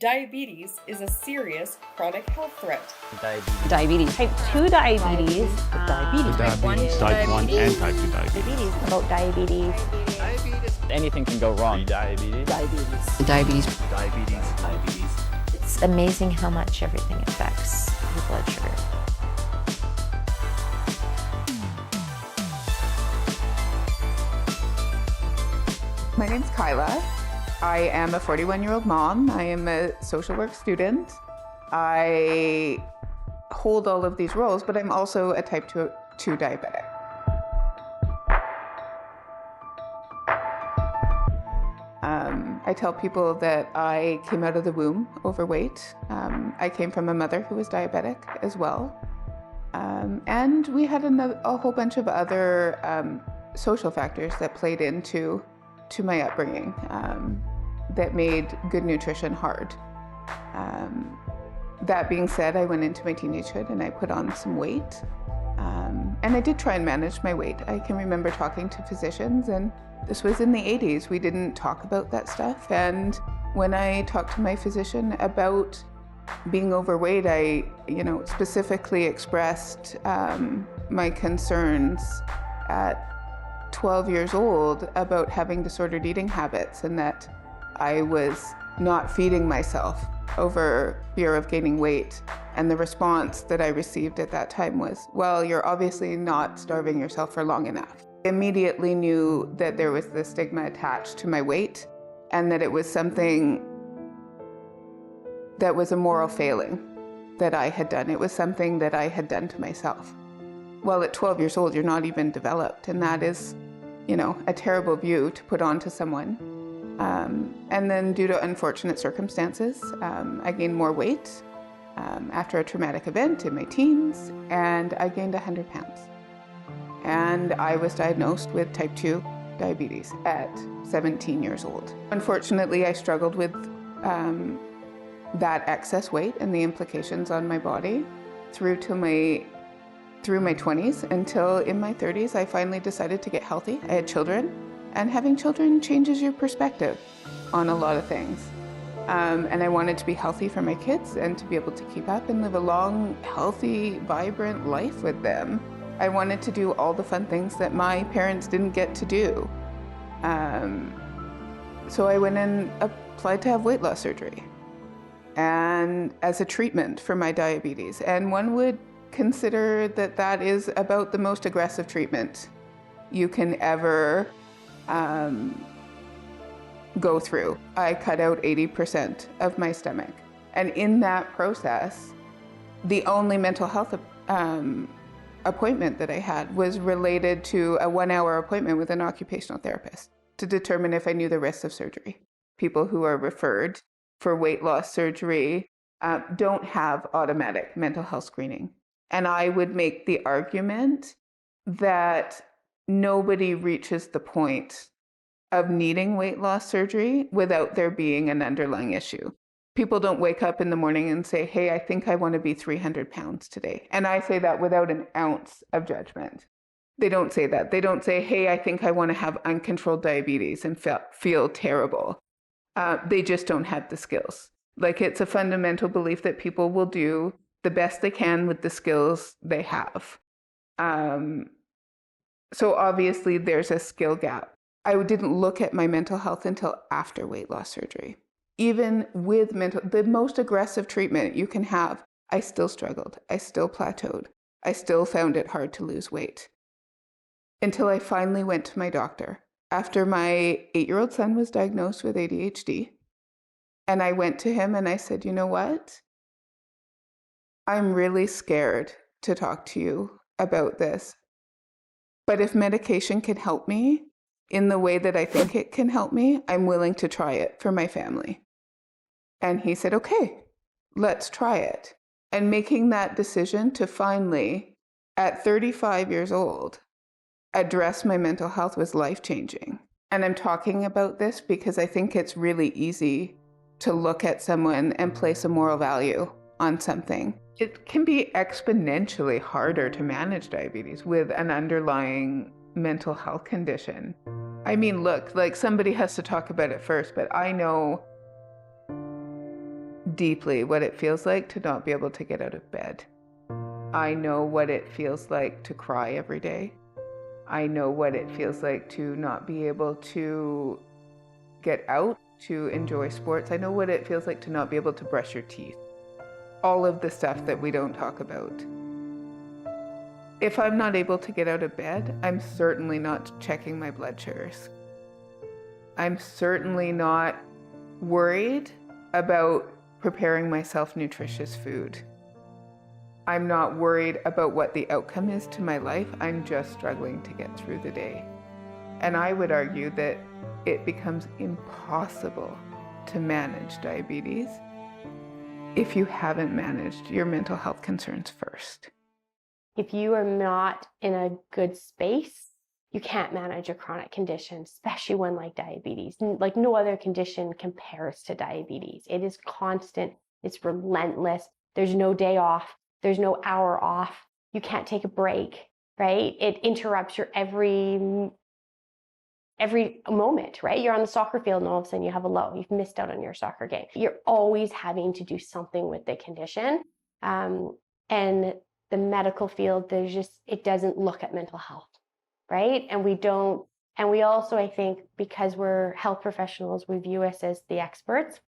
Diabetes is a serious chronic health threat. Diabetes. Type 2 diabetes. Diabetes. Type 1 and type 2 diabetes. About diabetes. Anything can go wrong. Diabetes. It's amazing how much everything affects your blood sugar. My name's Kyla. I am a 41-year-old mom. I am a social work student. I hold all of these roles, but I'm also a type 2 diabetic. I tell people that I came out of the womb overweight. I came from a mother who was diabetic as well. And we had a whole bunch of other social factors that played into my upbringing that made good nutrition hard. That being said, I went into my teenagehood and I put on some weight. And I did try and manage my weight. I can remember talking to physicians, and this was in the 80s. We didn't talk about that stuff. And when I talked to my physician about being overweight, I, specifically expressed my concerns at 12 years old about having disordered eating habits, and that I was not feeding myself over fear of gaining weight. And the response that I received at that time was, well, you're obviously not starving yourself for long enough. I immediately knew that there was this stigma attached to my weight, and that it was something that was a moral failing that I had done. It was something that I had done to myself. Well, at 12 years old, you're not even developed, and that is, a terrible view to put onto someone. And then due to unfortunate circumstances, I gained more weight after a traumatic event in my teens, and I gained 100 pounds. And I was diagnosed with type 2 diabetes at 17 years old. Unfortunately, I struggled with that excess weight and the implications on my body through my 20s, until in my 30s, I finally decided to get healthy. I had children, and having children changes your perspective on a lot of things. And I wanted to be healthy for my kids and to be able to keep up and live a long, healthy, vibrant life with them. I wanted to do all the fun things that my parents didn't get to do. So I went and applied to have weight loss surgery, and as a treatment for my diabetes. And one would consider that is about the most aggressive treatment you can ever go through. I cut out 80% of my stomach. And in that process, the only mental health appointment that I had was related to a 1-hour appointment with an occupational therapist to determine if I knew the risks of surgery. People who are referred for weight loss surgery don't have automatic mental health screening. And I would make the argument that nobody reaches the point of needing weight loss surgery without there being an underlying issue. People don't wake up in the morning and say, hey, I think I want to be 300 pounds today. And I say that without an ounce of judgment. They don't say that. They don't say, hey, I think I want to have uncontrolled diabetes and feel terrible. They just don't have the skills. Like, it's a fundamental belief that people will do the best they can with the skills they have. So obviously there's a skill gap. I didn't look at my mental health until after weight loss surgery. Even with the most aggressive treatment you can have, I still struggled. I still plateaued. I still found it hard to lose weight. Until I finally went to my doctor after my 8-year-old son was diagnosed with ADHD. And I went to him and I said, you know what? I'm really scared to talk to you about this. But if medication can help me in the way that I think it can help me, I'm willing to try it for my family. And he said, okay, let's try it. And making that decision to finally, at 35 years old, address my mental health was life-changing. And I'm talking about this because I think it's really easy to look at someone and place a moral value on something. It can be exponentially harder to manage diabetes with an underlying mental health condition. I mean, look, like, somebody has to talk about it first, but I know deeply what it feels like to not be able to get out of bed. I know what it feels like to cry every day. I know what it feels like to not be able to get out to enjoy sports. I know what it feels like to not be able to brush your teeth. All of the stuff that we don't talk about. If I'm not able to get out of bed, I'm certainly not checking my blood sugars. I'm certainly not worried about preparing myself nutritious food. I'm not worried about what the outcome is to my life. I'm just struggling to get through the day. And I would argue that it becomes impossible to manage diabetes if you haven't managed your mental health concerns first. If you are not in a good space, you can't manage a chronic condition, especially one like diabetes. Like no other condition compares to diabetes. It is constant. It's relentless. There's no day off. There's no hour off. You can't take a break, right? It interrupts your every moment, right? You're on the soccer field and all of a sudden you have a low. You've missed out on your soccer game. You're always having to do something with the condition. And the medical field, it doesn't look at mental health, right? And we also, I think, because we're health professionals, we view us as the experts.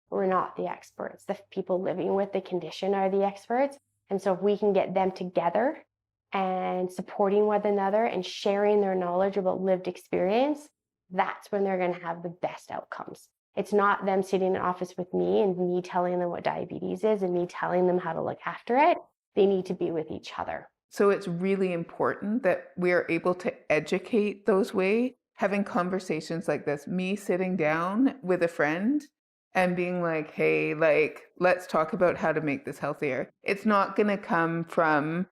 We're not the experts. The people living with the condition are the experts. And so if we can get them together and supporting one another and sharing their knowledge about lived experience, that's when they're going to have the best outcomes. It's not them sitting in an office with me and me telling them what diabetes is and me telling them how to look after it. They need to be with each other. So it's really important that we are able to educate those ways, having conversations like this, me sitting down with a friend and being like, hey, let's talk about how to make this healthier. It's not going to come from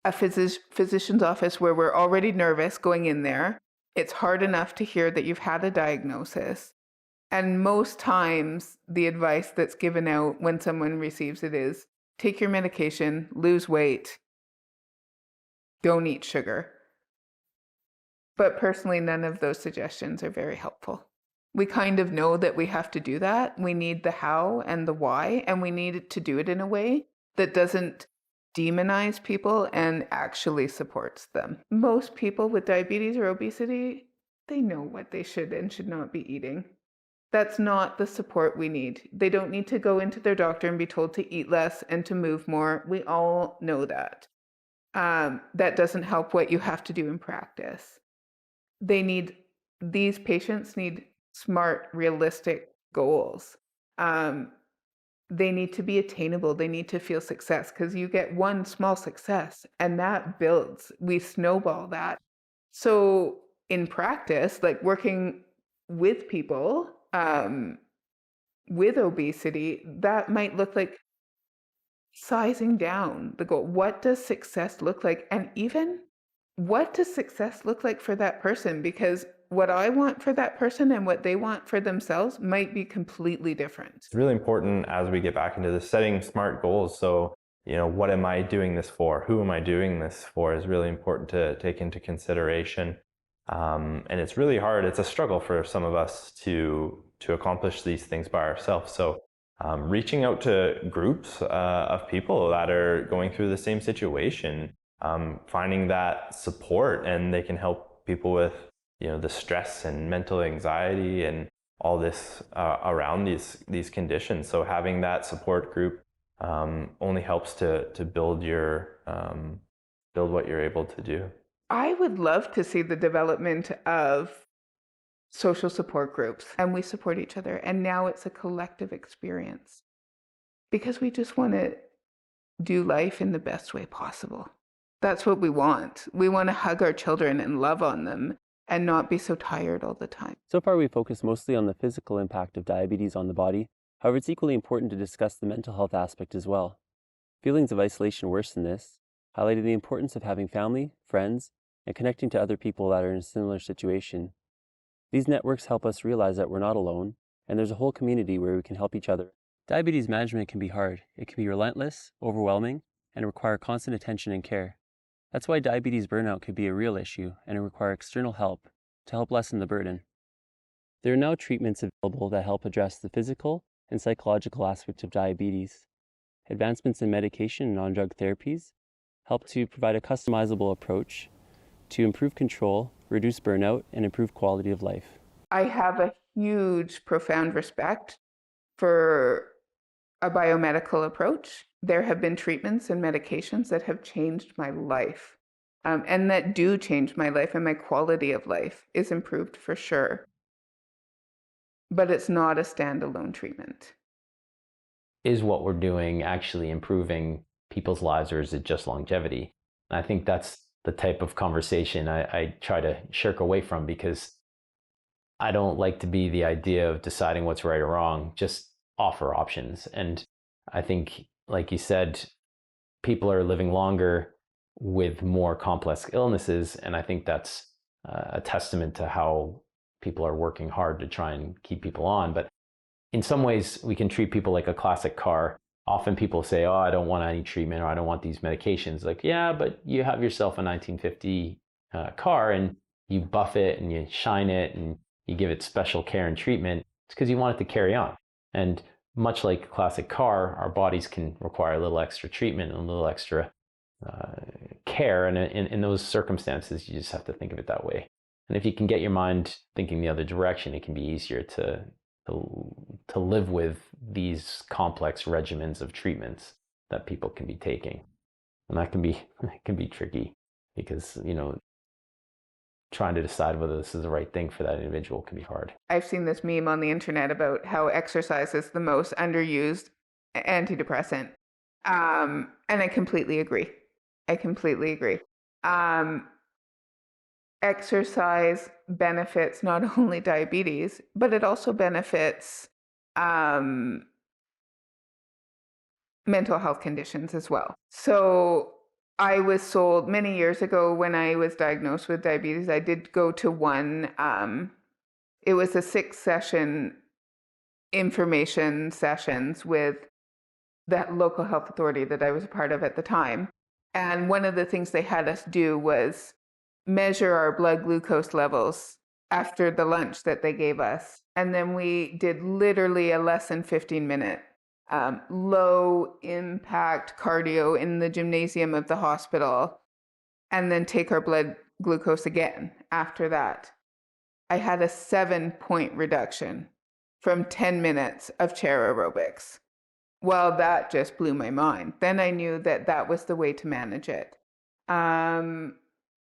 a physician's office where we're already nervous going in there. It's hard enough to hear that you've had a diagnosis. And most times the advice that's given out when someone receives it is, take your medication, lose weight, don't eat sugar. But personally, none of those suggestions are very helpful. We kind of know that we have to do that. We need the how and the why, and we need to do it in a way that doesn't demonize people and actually supports them. Most people with diabetes or obesity, they know what they should and should not be eating. That's not the support we need. They don't need to go into their doctor and be told to eat less and to move more. We all know that. That doesn't help what you have to do in practice. These patients need smart, realistic goals. They need to be attainable. They need to feel success because you get one small success and that builds. We snowball that. So in practice, like working with people with obesity, that might look like sizing down the goal. What does success look like? And even what does success look like for that person? Because what I want for that person and what they want for themselves might be completely different. It's really important as we get back into the setting smart goals. So, what am I doing this for? Who am I doing this for is really important to take into consideration. And it's really hard. It's a struggle for some of us to accomplish these things by ourselves. So reaching out to groups of people that are going through the same situation, finding that support, and they can help people with the stress and mental anxiety and all this around these conditions. So having that support group only helps to build what you're able to do. I would love to see the development of social support groups, and we support each other. And now it's a collective experience because we just want to do life in the best way possible. That's what we want. We want to hug our children and love on them and not be so tired all the time. So far, we focused mostly on the physical impact of diabetes on the body. However, it's equally important to discuss the mental health aspect as well. Feelings of isolation worsen this, highlighting the importance of having family, friends, and connecting to other people that are in a similar situation. These networks help us realize that we're not alone, and there's a whole community where we can help each other. Diabetes management can be hard. It can be relentless, overwhelming, and require constant attention and care. That's why diabetes burnout could be a real issue and require external help to help lessen the burden. There are now treatments available that help address the physical and psychological aspect of diabetes. Advancements in medication and non-drug therapies help to provide a customizable approach to improve control, reduce burnout, and improve quality of life. I have a huge, profound respect for a biomedical approach. There have been treatments and medications that have changed my life, and that do change my life, and my quality of life is improved for sure. But it's not a standalone treatment. Is what we're doing actually improving people's lives, or is it just longevity? And I think that's the type of conversation I try to shirk away from, because I don't like to be the idea of deciding what's right or wrong, just offer options. And I think, like you said, people are living longer with more complex illnesses, and I think that's a testament to how people are working hard to try and keep people on. But in some ways, we can treat people like a classic car. Often people say, oh, I don't want any treatment, or I don't want these medications. Like, yeah, but you have yourself a 1950 car, and you buff it and you shine it and you give it special care and treatment. It's because you want it to carry on. And much like a classic car, our bodies can require a little extra treatment and a little extra care. And in those circumstances, you just have to think of it that way. And if you can get your mind thinking the other direction, it can be easier to live with these complex regimens of treatments that people can be taking. And that can be tricky, because, you know, trying to decide whether this is the right thing for that individual can be hard. I've seen this meme on the internet about how exercise is the most underused antidepressant. And I completely agree. Exercise benefits not only diabetes, but it also benefits mental health conditions as well. So I was sold many years ago, when I was diagnosed with diabetes, I did go to one, it was a 6-session information sessions with that local health authority that I was a part of at the time. And one of the things they had us do was measure our blood glucose levels after the lunch that they gave us. And then we did literally a less than 15-minute low impact cardio in the gymnasium of the hospital, and then take our blood glucose again after that. I had a 7-point reduction from 10 minutes of chair aerobics. Well, that just blew my mind. Then I knew that that was the way to manage it.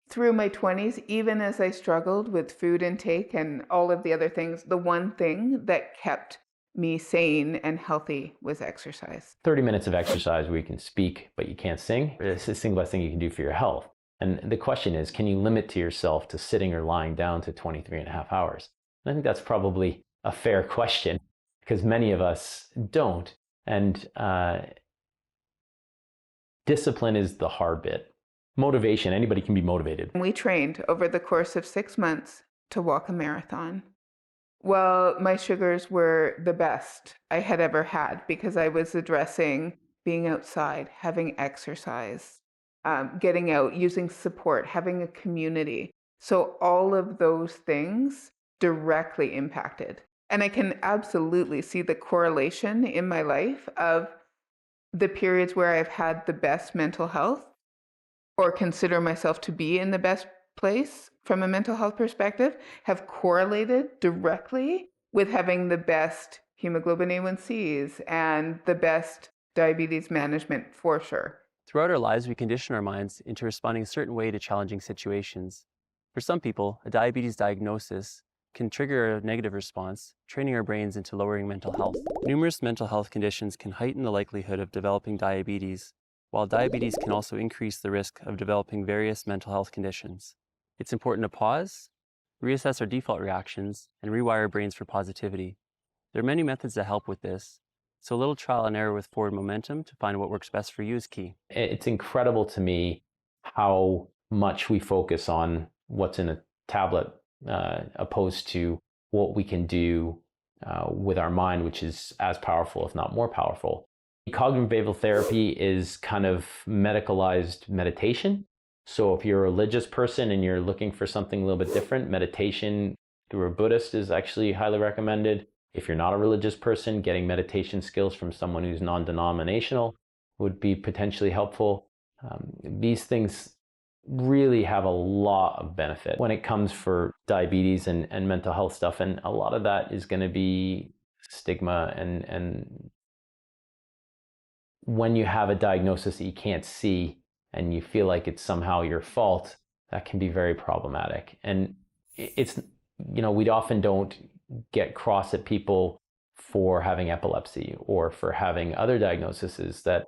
Through my 20s, even as I struggled with food intake and all of the other things, the one thing that kept me sane and healthy was exercise. 30 minutes of exercise where you can speak, but you can't sing, it's the single best thing you can do for your health. And the question is, can you limit to yourself to sitting or lying down to 23.5 hours? And I think that's probably a fair question, because many of us don't. And discipline is the hard bit. Motivation, anybody can be motivated. We trained over the course of 6 months to walk a marathon. Well, my sugars were the best I had ever had, because I was addressing being outside, having exercise, getting out, using support, having a community. So all of those things directly impacted. And I can absolutely see the correlation in my life of the periods where I've had the best mental health, or consider myself to be in the best place from a mental health perspective, have correlated directly with having the best hemoglobin A1Cs and the best diabetes management, for sure. Throughout our lives, we condition our minds into responding a certain way to challenging situations. For some people, a diabetes diagnosis can trigger a negative response, training our brains into lowering mental health. Numerous mental health conditions can heighten the likelihood of developing diabetes, while diabetes can also increase the risk of developing various mental health conditions. It's important to pause, reassess our default reactions, and rewire our brains for positivity. There are many methods that help with this, so a little trial and error with forward momentum to find what works best for you is key. It's incredible to me how much we focus on what's in a tablet opposed to what we can do with our mind, which is as powerful, if not more powerful. Cognitive behavioral therapy is kind of medicalized meditation. So if you're a religious person and you're looking for something a little bit different, meditation through a Buddhist is actually highly recommended. If you're not a religious person, getting meditation skills from someone who's non-denominational would be potentially helpful. These things really have a lot of benefit when it comes for diabetes and mental health stuff. And a lot of that is going to be stigma. And when you have a diagnosis that you can't see and you feel like it's somehow your fault, that can be very problematic. And it's, we often don't get cross at people for having epilepsy or for having other diagnoses that,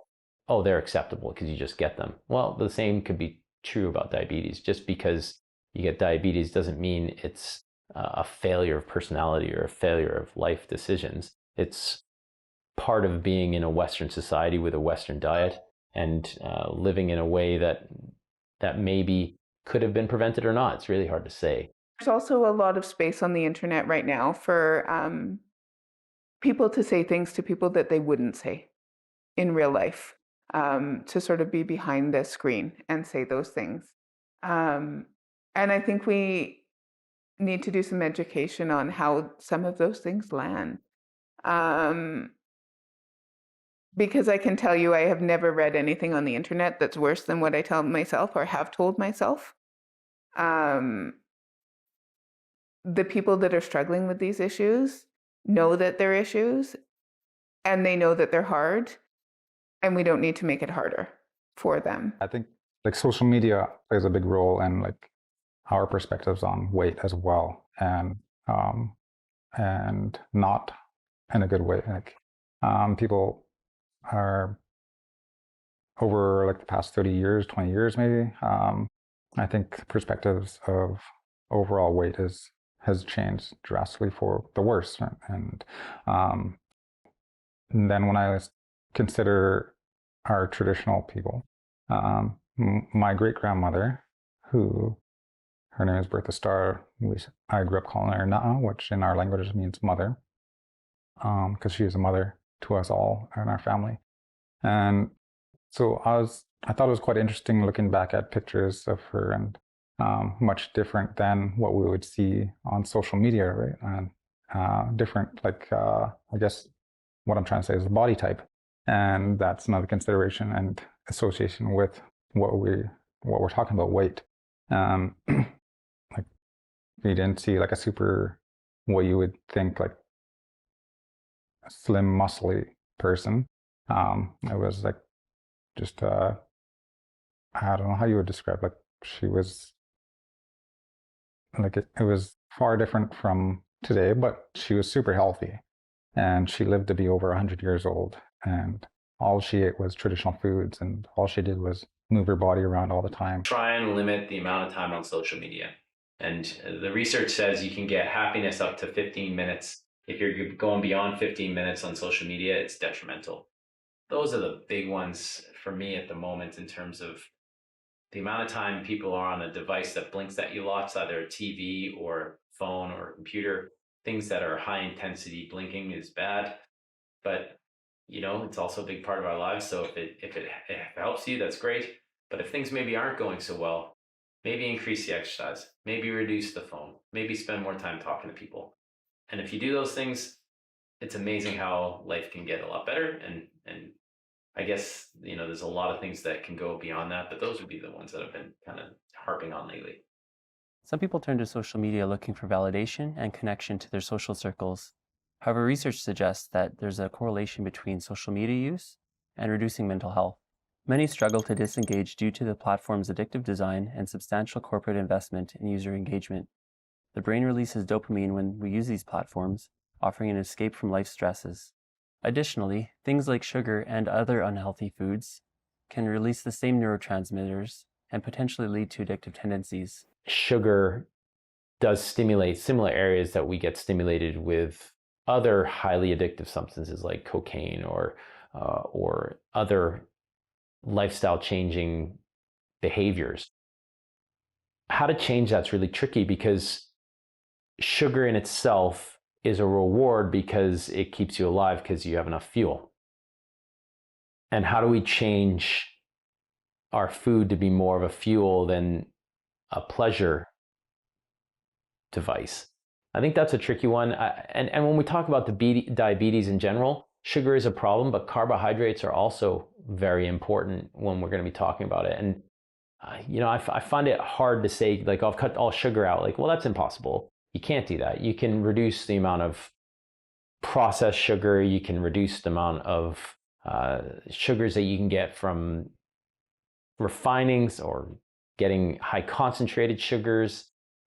oh, they're acceptable because you just get them. Well, the same could be true about diabetes. Just because you get diabetes doesn't mean it's a failure of personality or a failure of life decisions. It's part of being in a Western society with a Western diet and living in a way that maybe could have been prevented or not. It's really hard to say. There's also a lot of space on the internet right now for people to say things to people that they wouldn't say in real life, to sort of be behind the screen and say those things. And I think we need to do some education on how some of those things land. Because I can tell you, I have never read anything on the internet that's worse than what I tell myself or have told myself. The people that are struggling with these issues know that they're issues and they know that they're hard, and we don't need to make it harder for them. I think like social media plays a big role in like our perspectives on weight as well, and not in a good way. Like people are over like the past 30 years, 20 years maybe. I think perspectives of overall weight has changed drastically for the worse. And then when I consider our traditional people, my great-grandmother, who her name is Bertha Starr, I grew up calling her Na'a, which in our language means mother, because she is a mother to us all in our family. And so I thought it was quite interesting looking back at pictures of her, and much different than what we would see on social media, right? And different, like, I guess what I'm trying to say is the body type. And that's another consideration and association with what we're talking about, weight. Like, we didn't see like a super, what you would think like a slim, muscly person. It was like just, I don't know how you would describe, like she was, like it was far different from today, but she was super healthy and she lived to be over 100 years old, and all she ate was traditional foods, and all she did was move her body around all the time. Try and limit the amount of time on social media. And the research says you can get happiness up to 15 minutes. If you're going beyond 15 minutes on social media, it's detrimental. Those are the big ones for me at the moment in terms of the amount of time people are on a device that blinks at you lots, either a TV or phone or computer. Things that are high intensity blinking is bad, but it's also a big part of our lives. So if it helps you, that's great. But if things maybe aren't going so well, maybe increase the exercise, maybe reduce the phone, maybe spend more time talking to people. And if you do those things, it's amazing how life can get a lot better. And I guess, there's a lot of things that can go beyond that, but those would be the ones that I've been kind of harping on lately. Some people turn to social media looking for validation and connection to their social circles. However, research suggests that there's a correlation between social media use and reducing mental health. Many struggle to disengage due to the platform's addictive design and substantial corporate investment in user engagement. The brain releases dopamine when we use these platforms, offering an escape from life's stresses. Additionally, things like sugar and other unhealthy foods can release the same neurotransmitters and potentially lead to addictive tendencies. Sugar does stimulate similar areas that we get stimulated with other highly addictive substances like cocaine or other lifestyle changing behaviors. How to change that's really tricky, because sugar in itself is a reward because it keeps you alive because you have enough fuel. And how do we change our food to be more of a fuel than a pleasure device? I think that's a tricky one. And when we talk about diabetes in general, sugar is a problem, but carbohydrates are also very important when we're going to be talking about it. And, I find it hard to say, like, I'll cut all sugar out. Like, well, that's impossible. You can't do that. You can reduce the amount of processed sugar. You can reduce the amount of sugars that you can get from refinings or getting high concentrated sugars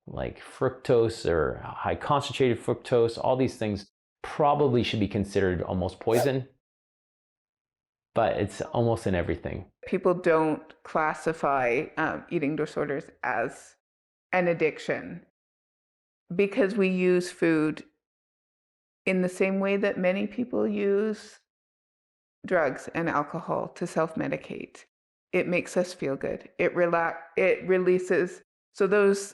like fructose or high concentrated fructose. All these things probably should be considered almost poison, but it's almost in everything. People don't classify eating disorders as an addiction because we use food in the same way that many people use drugs and alcohol to self-medicate. It makes us feel good. It releases, so those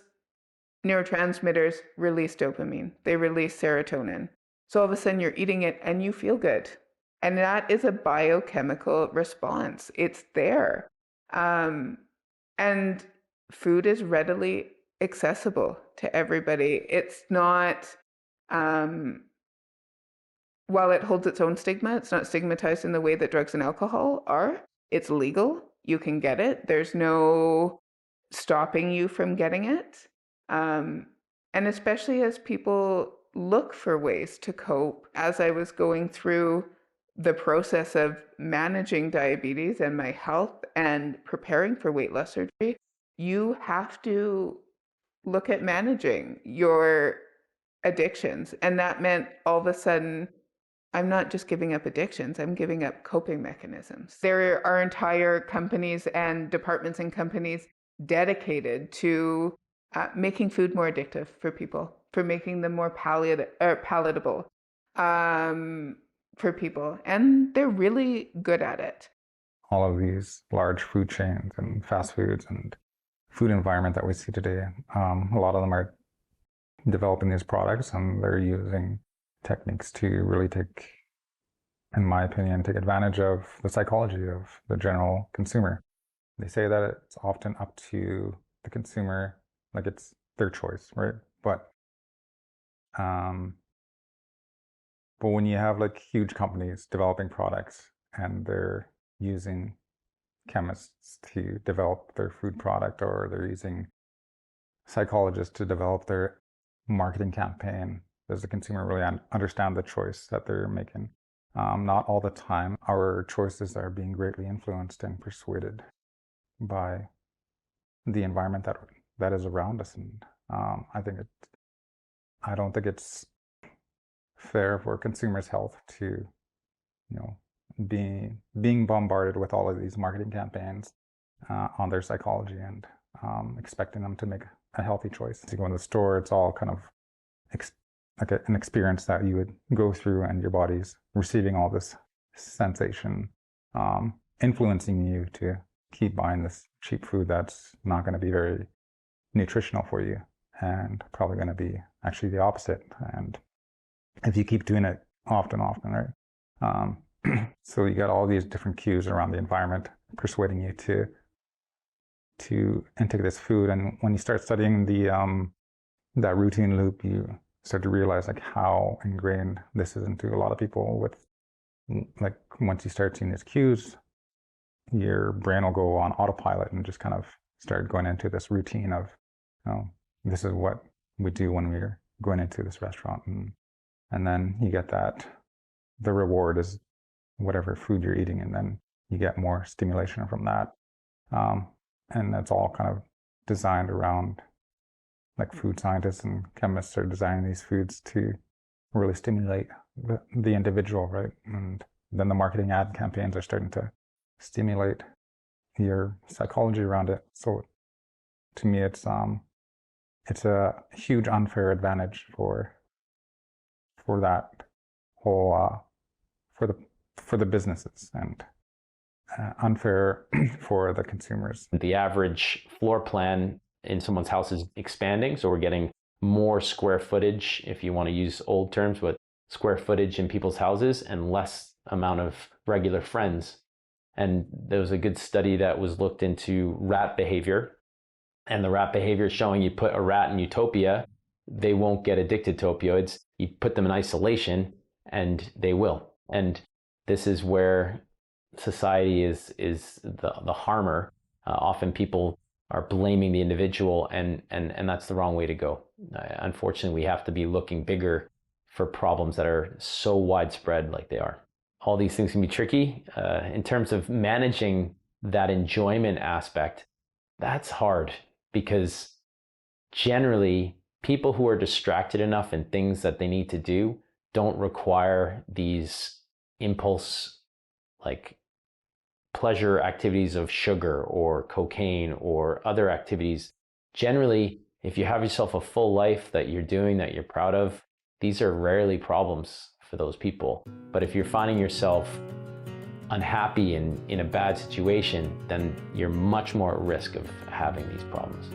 neurotransmitters release dopamine, they release serotonin. So all of a sudden you're eating it and you feel good. And that is a biochemical response. It's there. And food is readily accessible to everybody. It's not, while it holds its own stigma, it's not stigmatized in the way that drugs and alcohol are. It's legal. You can get it. There's no stopping you from getting it. And especially as people look for ways to cope, as I was going through the process of managing diabetes and my health and preparing for weight loss surgery, you have to look at managing your addictions. And that meant all of a sudden, I'm not just giving up addictions, I'm giving up coping mechanisms. There are entire companies and departments in companies dedicated to making food more addictive for people, for making them more palatable for people. And they're really good at it. All of these large food chains and fast foods and food environment that we see today, a lot of them are developing these products and they're using techniques to really take, in my opinion, take advantage of the psychology of the general consumer. They say that it's often up to the consumer, like it's their choice, right? But when you have like huge companies developing products and they're using chemists to develop their food product, or they're using psychologists to develop their marketing campaign, does the consumer really understand the choice that they're making? Not all the time. Our choices are being greatly influenced and persuaded by the environment that is around us. And I don't think it's fair for consumers' health to, being bombarded with all of these marketing campaigns on their psychology and expecting them to make a healthy choice. You go in the store, it's all kind of like an experience that you would go through, and your body's receiving all this sensation, influencing you to keep buying this cheap food that's not going to be very nutritional for you, and probably going to be actually the opposite. And if you keep doing it often, right? So you got all these different cues around the environment persuading you to intake this food. And when you start studying that routine loop, you start to realize like how ingrained this is into a lot of people. With like, once you start seeing these cues, your brain will go on autopilot and just kind of start going into this routine of, this is what we do when we're going into this restaurant. And then you get that the reward is whatever food you're eating, and then you get more stimulation from that. And that's all kind of designed around, like, food scientists and chemists are designing these foods to really stimulate the individual, right? And then the marketing ad campaigns are starting to stimulate your psychology around it. So to me, it's a huge unfair advantage for that whole for the businesses, and unfair for the consumers. The average floor plan in someone's house is expanding, so we're getting more square footage, if you want to use old terms, but square footage in people's houses, and less amount of regular friends. And there was a good study that was looked into rat behavior, and the rat behavior is showing you put a rat in utopia they won't get addicted to opioids. You put them in isolation and they will. And this is where society is the harmer. Often people are blaming the individual, and that's the wrong way to go. Unfortunately, we have to be looking bigger for problems that are so widespread like they are. All these things can be tricky. In terms of managing that enjoyment aspect, that's hard, because generally people who are distracted enough in things that they need to do don't require these impulse, like pleasure activities of sugar or cocaine or other activities. Generally, if you have yourself a full life that you're doing, that you're proud of, these are rarely problems for those people. But if you're finding yourself unhappy and in a bad situation, then you're much more at risk of having these problems.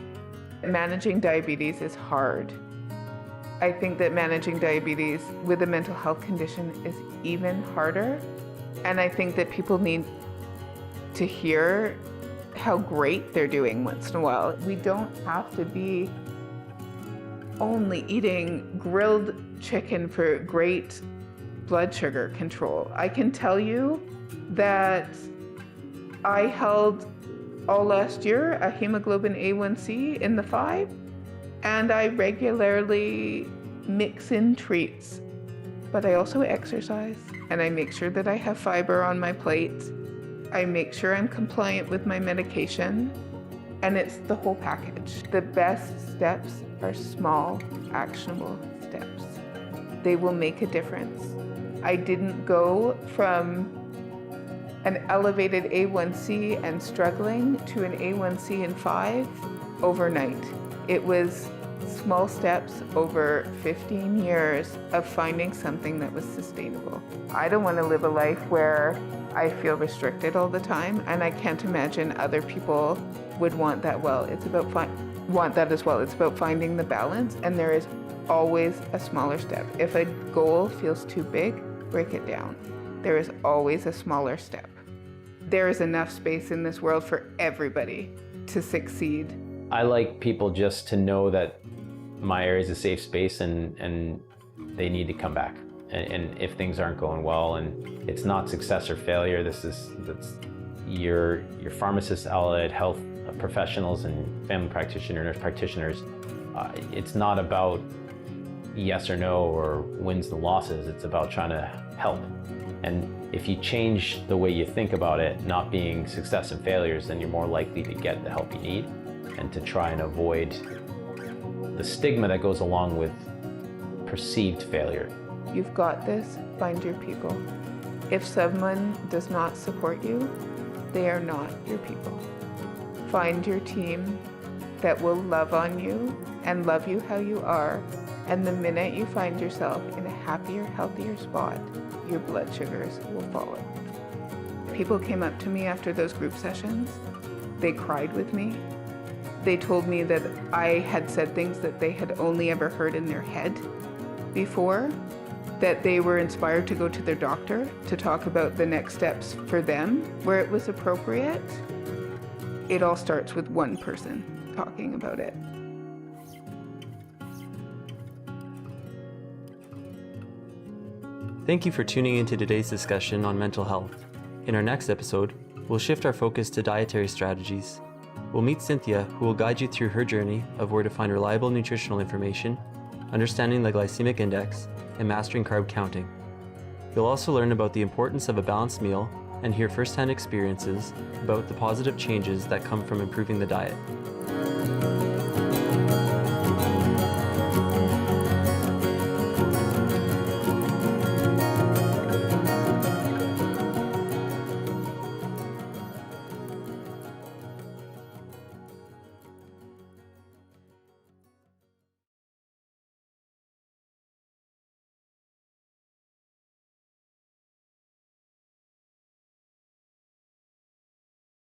Managing diabetes is hard. I think that managing diabetes with a mental health condition is even harder. And I think that people need to hear how great they're doing once in a while. We don't have to be only eating grilled chicken for great blood sugar control. I can tell you that I held all last year a hemoglobin A1C in the 5, and I regularly mix in treats. But I also exercise, and I make sure that I have fiber on my plate. I make sure I'm compliant with my medication, and it's the whole package. The best steps are small, actionable steps. They will make a difference. I didn't go from an elevated A1C and struggling to an A1C and 5 overnight. It was small steps over 15 years of finding something that was sustainable. I don't want to live a life where I feel restricted all the time, and I can't imagine other people would want that as well. It's about finding the balance, and there is always a smaller step. If a goal feels too big, break it down. There is always a smaller step. There is enough space in this world for everybody to succeed. I like people just to know that my area is a safe space, and they need to come back. And if things aren't going well, and it's not success or failure, that's your pharmacists, allied health professionals, and family practitioner, nurse practitioners. It's not about yes or no or wins and losses. It's about trying to help. And if you change the way you think about it, not being success and failures, then you're more likely to get the help you need and to try and avoid the stigma that goes along with perceived failure. You've got this, find your people. If someone does not support you, they are not your people. Find your team that will love on you and love you how you are. And the minute you find yourself in a happier, healthier spot, your blood sugars will follow. People came up to me after those group sessions. They cried with me. They told me that I had said things that they had only ever heard in their head before, that they were inspired to go to their doctor to talk about the next steps for them where it was appropriate. It all starts with one person talking about it. Thank you for tuning into today's discussion on mental health. In our next episode, we'll shift our focus to dietary strategies. We'll meet Cynthia, who will guide you through her journey of where to find reliable nutritional information, understanding the glycemic index, and mastering carb counting. You'll also learn about the importance of a balanced meal and hear firsthand experiences about the positive changes that come from improving the diet.